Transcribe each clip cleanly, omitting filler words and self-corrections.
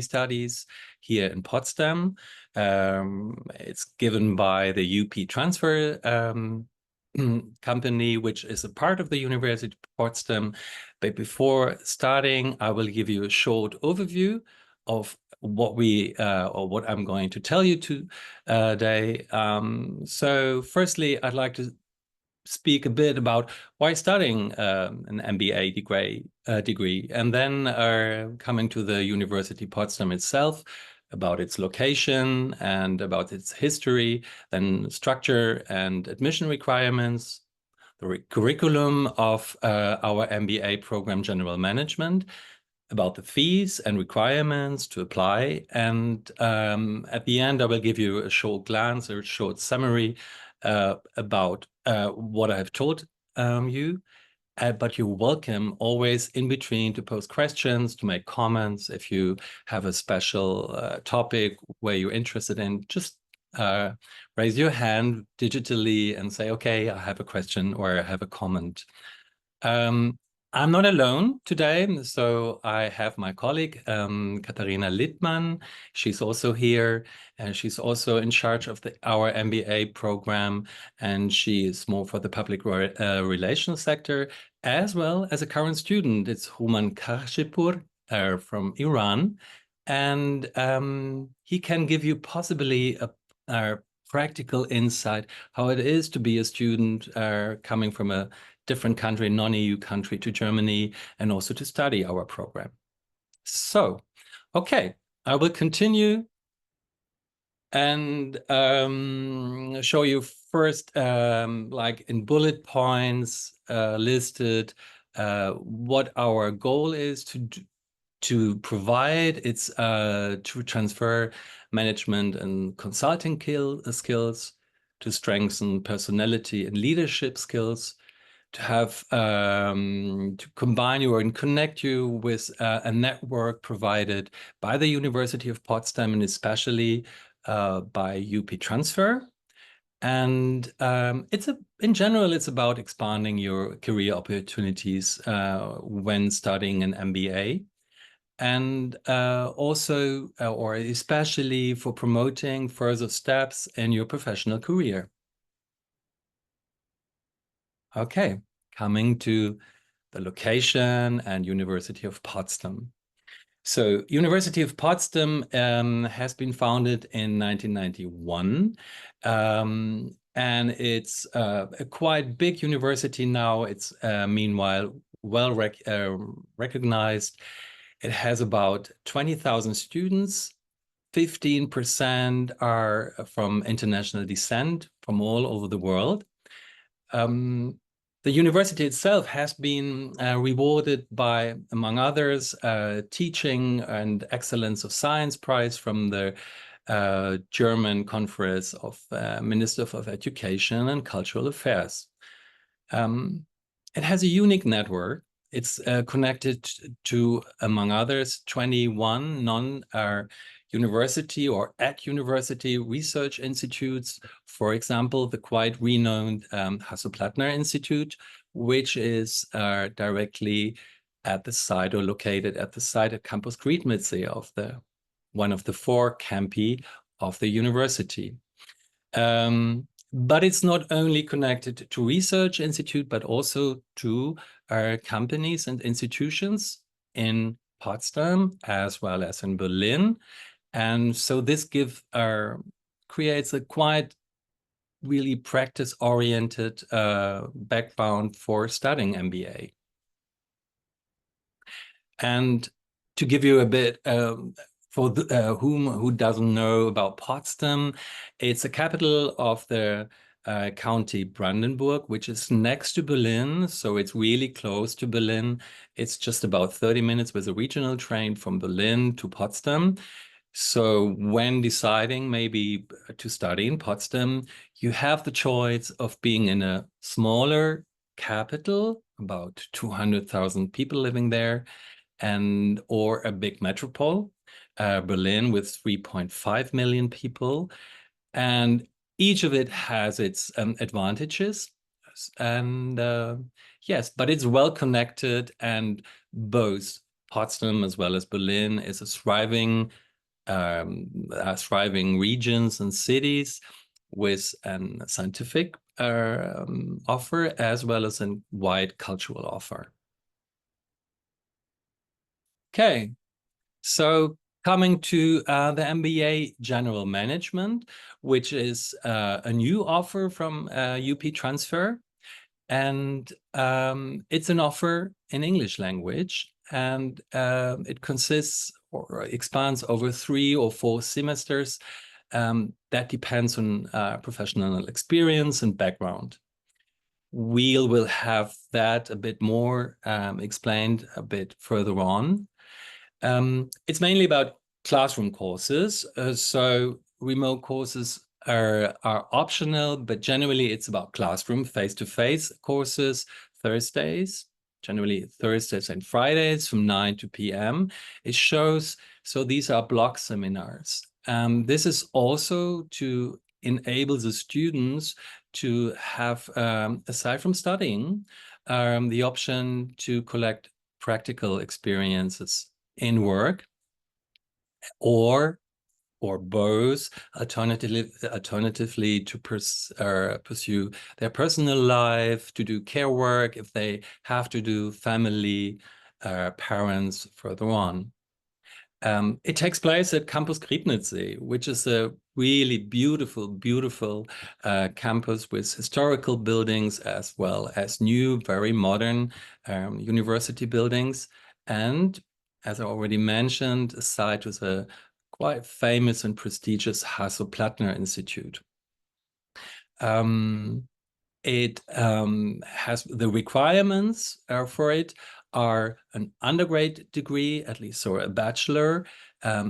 studies here in Potsdam. It's given by the UP Transfer company, which is a part of the University of Potsdam. But before starting, I will give you a short overview of what what I'm going to tell you today. So firstly, I'd like to speak a bit about why studying an MBA degree, and then coming to the University Potsdam itself, about its location and about its history, then structure and admission requirements, the curriculum of our MBA program, General Management, about the fees and requirements to apply. And at the end, I will give you a short glance or a short summary about what I've told you. But you're welcome always in between to post questions, to make comments. If you have a special topic where you're interested in, just raise your hand digitally and say, okay, I have a question or I have a comment. I'm not alone today, so I have my colleague, Katharina Littmann. She's also here, and she's also in charge of our MBA program, and she is more for the public relations sector, as well as a current student. It's Human Kashipur from Iran, and he can give you possibly a practical insight how it is to be a student coming from a different country, non-EU country, to Germany, and also to study our program. So, okay, I will continue and show you first, like in bullet points listed, what our goal is to provide. It's to transfer management and consulting skills, to strengthen personality and leadership skills, to have to combine you and connect you with a network provided by the University of Potsdam, and especially by UP Transfer. And in general, it's about expanding your career opportunities when studying an MBA. And also, or especially for promoting further steps in your professional career. Okay, coming to the location and University of Potsdam. So University of Potsdam has been founded in 1991. And it's a quite big university now. It's meanwhile well recognized. It has about 20,000 students. 15% are from international descent from all over the world. The university itself has been rewarded by, among others, Teaching and Excellence of Science Prize from the German Conference of Ministers of Education and Cultural Affairs. It has a unique network. It's connected to, among others, 21 university or at university research institutes. For example, the quite renowned Hasso-Plattner Institute, which is directly at the site or located at the site at Campus Griebnitzsee of one of the 4 campi of the university. But it's not only connected to research institute, but also to companies and institutions in Potsdam as well as in Berlin. And so this creates a quite really practice-oriented background for studying MBA. And to give you a bit, for who doesn't know about Potsdam, it's a capital of the county Brandenburg, which is next to Berlin. So it's really close to Berlin. It's just about 30 minutes with a regional train from Berlin to Potsdam. So when deciding maybe to study in Potsdam, you have the choice of being in a smaller capital, about 200,000 people living there, or a big metropole, Berlin with 3.5 million people. And each of it has its advantages. And yes, but it's well connected, and both Potsdam as well as Berlin is a thriving regions and cities with a scientific offer as well as a wide cultural offer. Okay, so coming to the MBA General Management, which is a new offer from UP Transfer. And it's an offer in English language, and it consists or expands over 3 or 4 semesters. That depends on professional experience and background. We will have that a bit more explained a bit further on. It's mainly about classroom courses. So remote courses are optional, but generally it's about classroom face-to-face courses, generally Thursdays and Fridays from 9 to p.m. It shows, so these are block seminars. This is also to enable the students to have, aside from studying, the option to collect practical experiences in work or both, alternatively to pursue their personal life, to do care work if they have to do family, parents further on. It takes place at Campus Griebnitzsee, which is a really beautiful campus with historical buildings as well as new, very modern university buildings. And as I already mentioned, a site with a quite famous and prestigious Hasso-Plattner Institute. It has the requirements for it are an undergrad degree, at least, or a bachelor,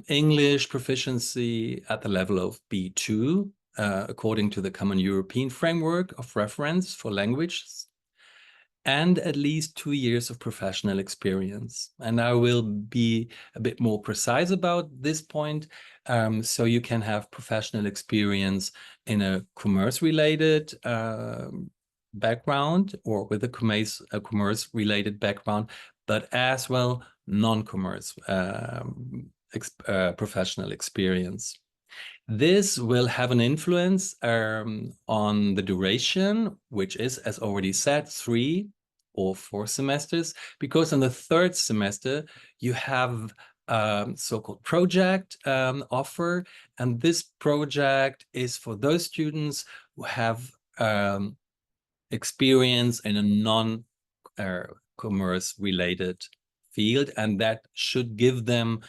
English proficiency at the level of B2, according to the Common European Framework of Reference for Languages, and at least 2 years of professional experience. And I will be a bit more precise about this point. So you can have professional experience in a commerce-related background or with a commerce-related background, but as well non-commerce professional experience. This will have an influence on the duration, which is, as already said, 3 or 4 semesters, because in the 3rd semester, you have so-called project offer. And this project is for those students who have experience in a non-commerce related field, and that should give them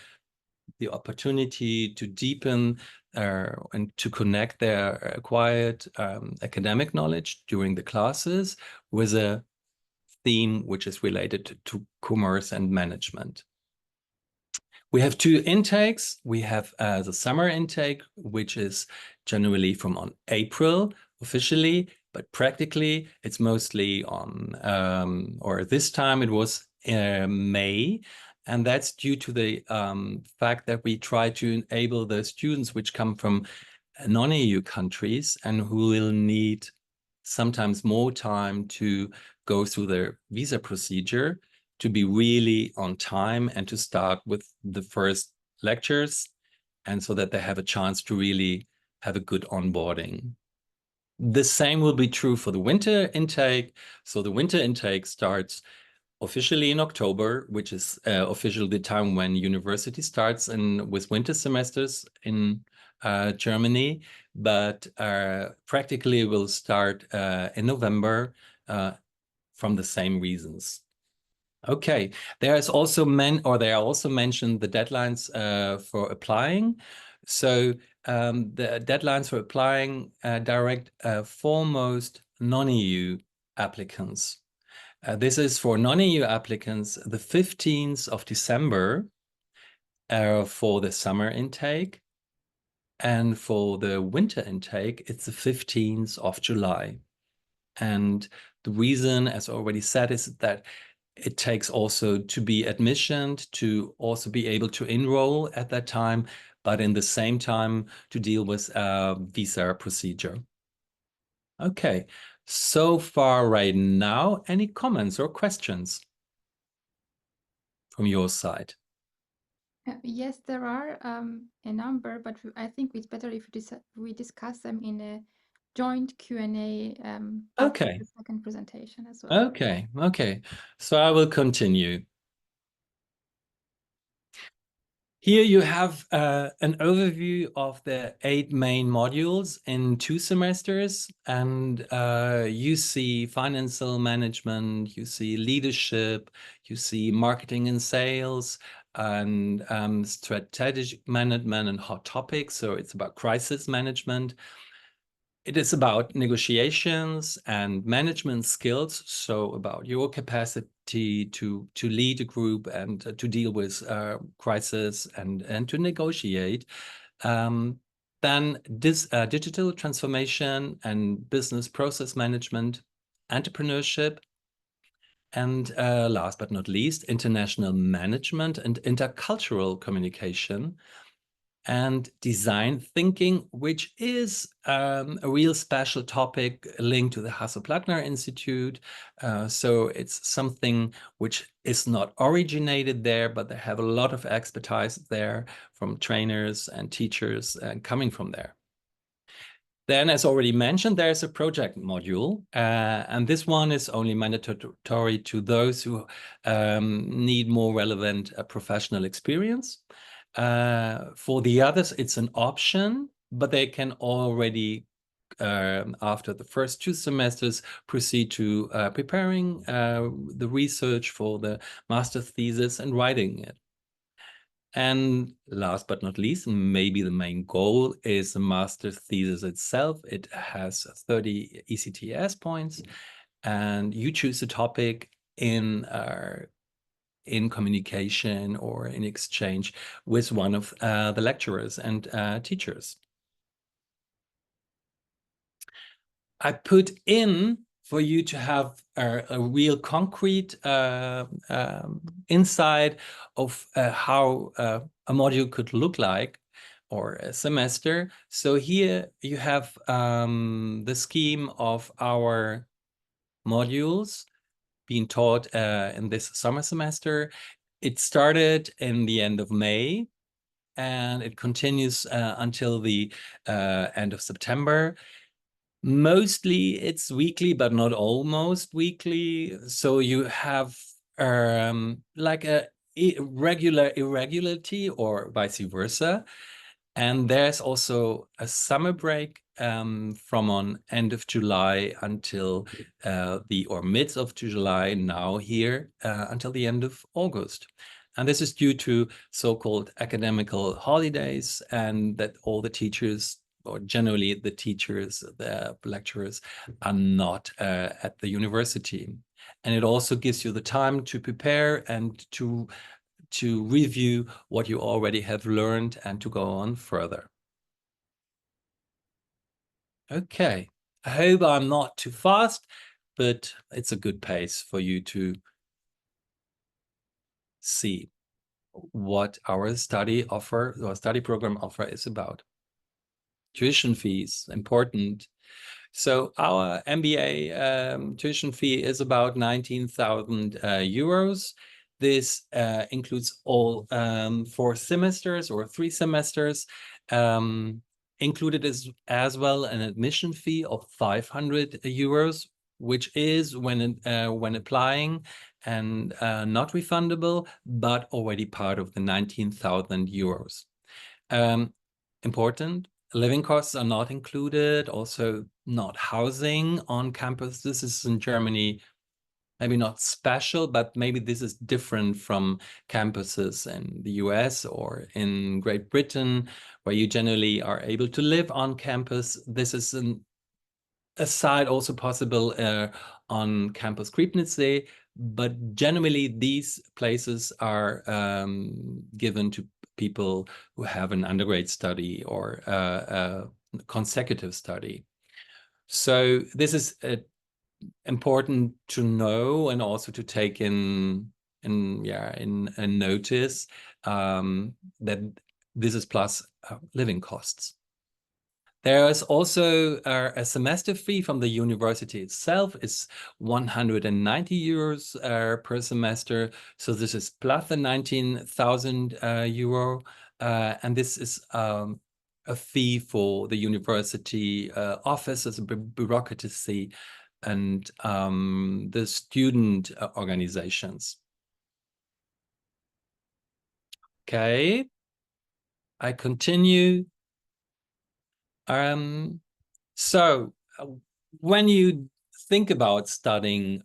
the opportunity to deepen and to connect their acquired academic knowledge during the classes with a theme which is related to commerce and management. We have 2 intakes. We have the summer intake, which is generally from on April officially, but practically it's mostly on, or this time it was May. And that's due to the fact that we try to enable the students which come from non-EU countries and who will need sometimes more time to go through their visa procedure to be really on time and to start with the first lectures, and so that they have a chance to really have a good onboarding. The same will be true for the winter intake. So the winter intake starts officially in October, which is officially the time when university starts and with winter semesters in Germany, but practically will start in November from the same reasons. Okay, there are also mentioned the deadlines for applying. So the deadlines for applying direct foremost non-EU applicants. This is for non-EU applicants, the 15th of December for the summer intake. And for the winter intake, it's the 15th of July. And the reason, as already said, is that it takes also to be admissioned, to also be able to enroll at that time, but in the same time to deal with visa procedure. Okay, so far right now, any comments or questions? from your side? Yes, there are a number, but I think it's better if we discuss them in a joint Q&A after Okay, the second presentation as well. okay. So I will continue. Here you have an overview of the 8 main modules in 2 semesters, and you see financial management, you see leadership, you see marketing and sales, and strategic management and hot topics. So it's about crisis management. It is about negotiations and management skills, so about your capacity to lead a group and to deal with crisis and to negotiate. Then this digital transformation and business process management, entrepreneurship, and last but not least, international management and intercultural communication and design thinking, which is a real special topic linked to the Hasso-Plattner Institute. So it's something which is not originated there, but they have a lot of expertise there from trainers and teachers coming from there. Then, as already mentioned, there's a project module, and this one is only mandatory to those who need more relevant professional experience. For the others, it's an option, but they can already, after the first 2 semesters, proceed to preparing the research for the master's thesis and writing it. And last but not least, maybe the main goal is the master's thesis itself. It has 30 ECTS points, and you choose a topic in communication or in exchange with one of the lecturers and teachers. I put in for you to have a real concrete insight of how a module could look like or a semester. So here you have the scheme of our modules being taught in this summer semester. It started in the end of May and it continues until the end of September. Mostly it's weekly, but not almost weekly. So you have like a regular irregularity or vice versa. And there's also a summer break from on end of July until or mid of July now here until the end of August. And this is due to so-called academical holidays and that all the teachers or generally the teachers, the lecturers are not at the university. And it also gives you the time to prepare and to review what you already have learned and to go on further. Okay, I hope I'm not too fast, but it's a good pace for you to see what our study program offer is about. Tuition fees, important. So our MBA tuition fee is about 19,000 euros. This includes all 4 semesters or 3 semesters. Included as well an admission fee of 500 euros, which is when applying and not refundable, but already part of the 19,000 euros. Important. Living costs are not included, also not housing on campus. This is in Germany, maybe not special, but maybe this is different from campuses in the US or in Great Britain, where you generally are able to live on campus. This is a side also possible on campus Griebnitzsee, but generally these places are given to people who have an undergrad study or a consecutive study. So this is important to know and also to take in notice that this is plus living costs. There is also a semester fee from the university itself. It's 190 euros per semester. So this is plus the 19,000 euro. And this is a fee for the university offices, bureaucracy, and the student organizations. Okay, I continue. So when you think about studying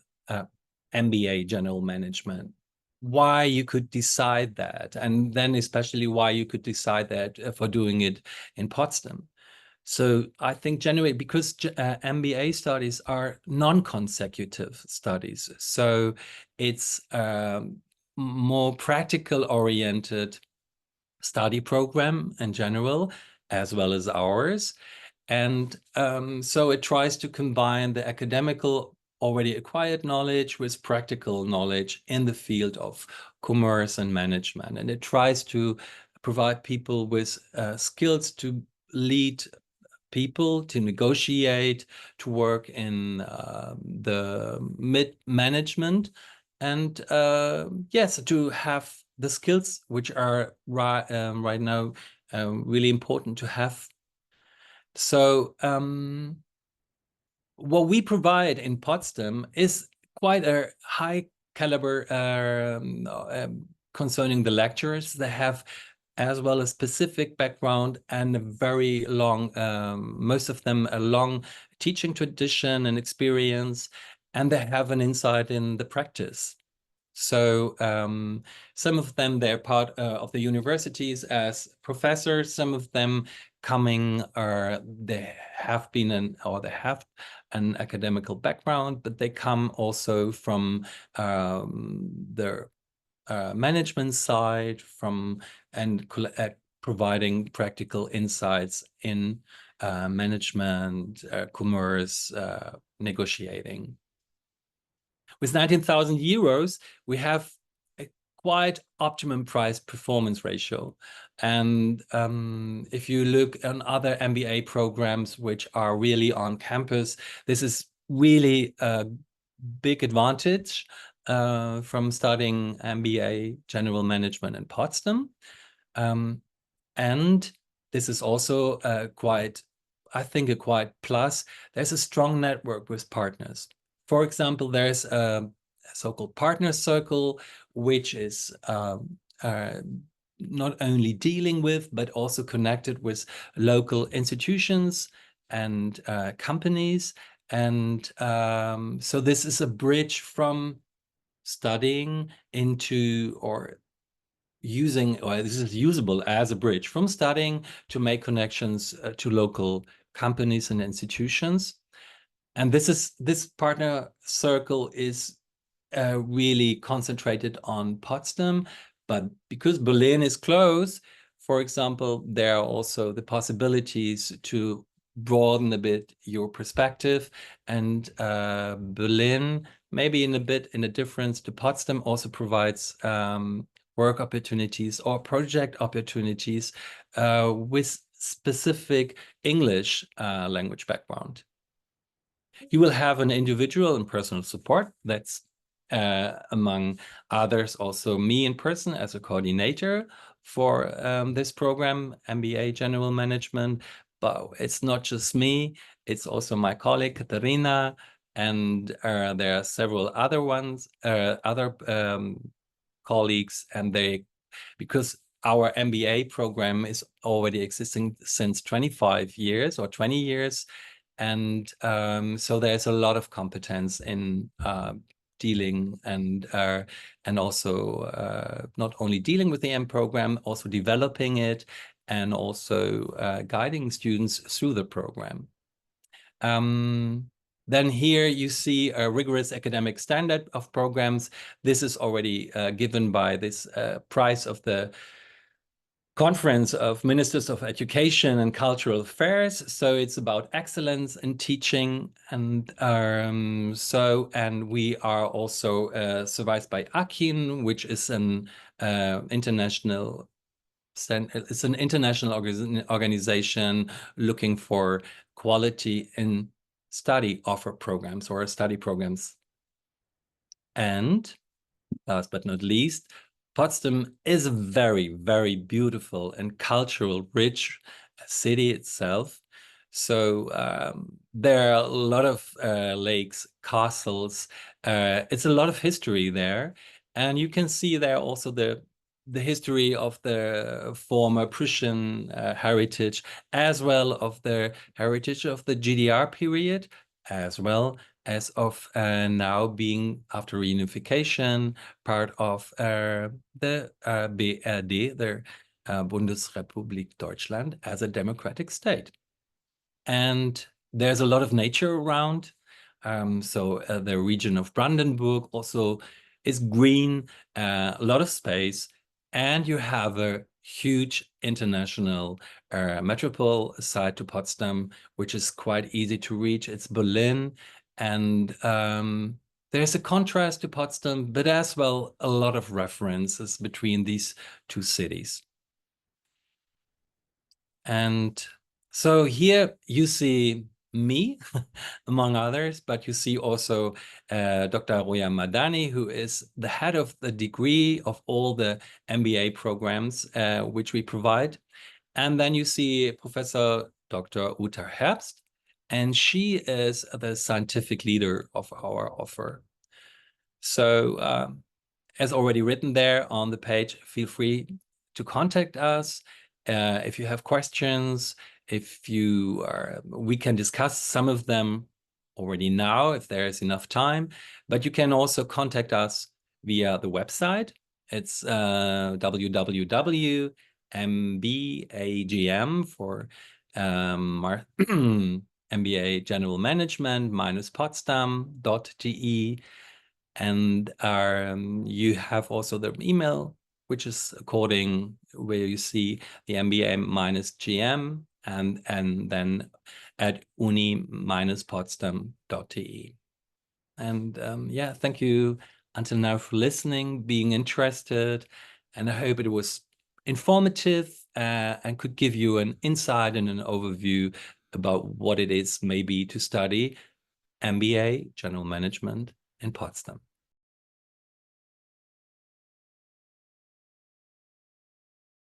MBA General Management, why you could decide that, and then especially why you could decide that for doing it in Potsdam. So I think generally because MBA studies are non-consecutive studies, so it's more practical oriented study program in general, as well as ours. And so it tries to combine the academical already acquired knowledge with practical knowledge in the field of commerce and management. And it tries to provide people with skills to lead people, to negotiate, to work in the mid-management, and yes, to have the skills which are right now really important to have. So what we provide in Potsdam is quite a high caliber concerning the lecturers. They have as well a specific background and a very long, most of them a long teaching tradition and experience, and they have an insight in the practice. So some of them, they're part of the universities as professors. Some of them coming, they have been or they have an academical background, but they come also from the management side, and providing practical insights in management, commerce, negotiating. With 19,000 euros, we have a quite optimum price performance ratio. And if you look on other MBA programs which are really on campus, this is really a big advantage from studying MBA General Management in Potsdam. And this is also I think a quite plus. There's a strong network with partners. For example, there's a so-called partner circle, which is not only dealing with, but also connected with local institutions and companies. And so this is a bridge from studying into, or this is usable as a bridge from studying to make connections to local companies and institutions. And this partner circle is really concentrated on Potsdam, but because Berlin is close, for example, there are also the possibilities to broaden a bit your perspective. And Berlin, maybe in a difference to Potsdam, also provides work opportunities or project opportunities with specific English language background. You will have an individual and personal support. That's among others also me in person as a coordinator for this program, MBA General Management. But it's not just me, it's also my colleague Katarina, and there are several other colleagues, and because our MBA program is already existing since 25 years or 20 years. And so there's a lot of competence in dealing and also not only dealing with the M program, also developing it, and also guiding students through the program. Then here you see a rigorous academic standard of programs. This is already given by this prize of the Conference of Ministers of Education and Cultural Affairs. So it's about excellence in teaching, and we are also supervised by AKIN, which is an international It's an international organization looking for quality in study offer programs or study programs. And last but not least, Potsdam is a very, very beautiful and cultural rich city itself. So there are a lot of lakes, castles. It's a lot of history there. And you can see there also the history of the former Prussian heritage, as well of the heritage of the GDR period, as well as of now being, after reunification, part of the BRD, the Bundesrepublik Deutschland, as a democratic state. And there's a lot of nature around. So the region of Brandenburg also is green, a lot of space, and you have a huge international metropole side to Potsdam, which is quite easy to reach. It's Berlin, and there's a contrast to Potsdam, but as well a lot of references between these two cities. And so here you see me, among others, but you see also Dr. Roya Madani, who is the head of the degree of all the MBA programs which we provide. And then you see Professor Dr. Uta Herbst, and she is the scientific leader of our offer. So as already written there on the page, feel free to contact us if you have questions. If you are, we can discuss some of them already now if there is enough time, but you can also contact us via the website. It's www.mbagm for MBA General Management -Potsdam.de. And you have also the email, which is according where you see the MBA-GM and then at uni-potsdam.de. And yeah, thank you until now for listening, being interested, and I hope it was informative and could give you an insight and an overview about what it is maybe to study MBA General Management in Potsdam.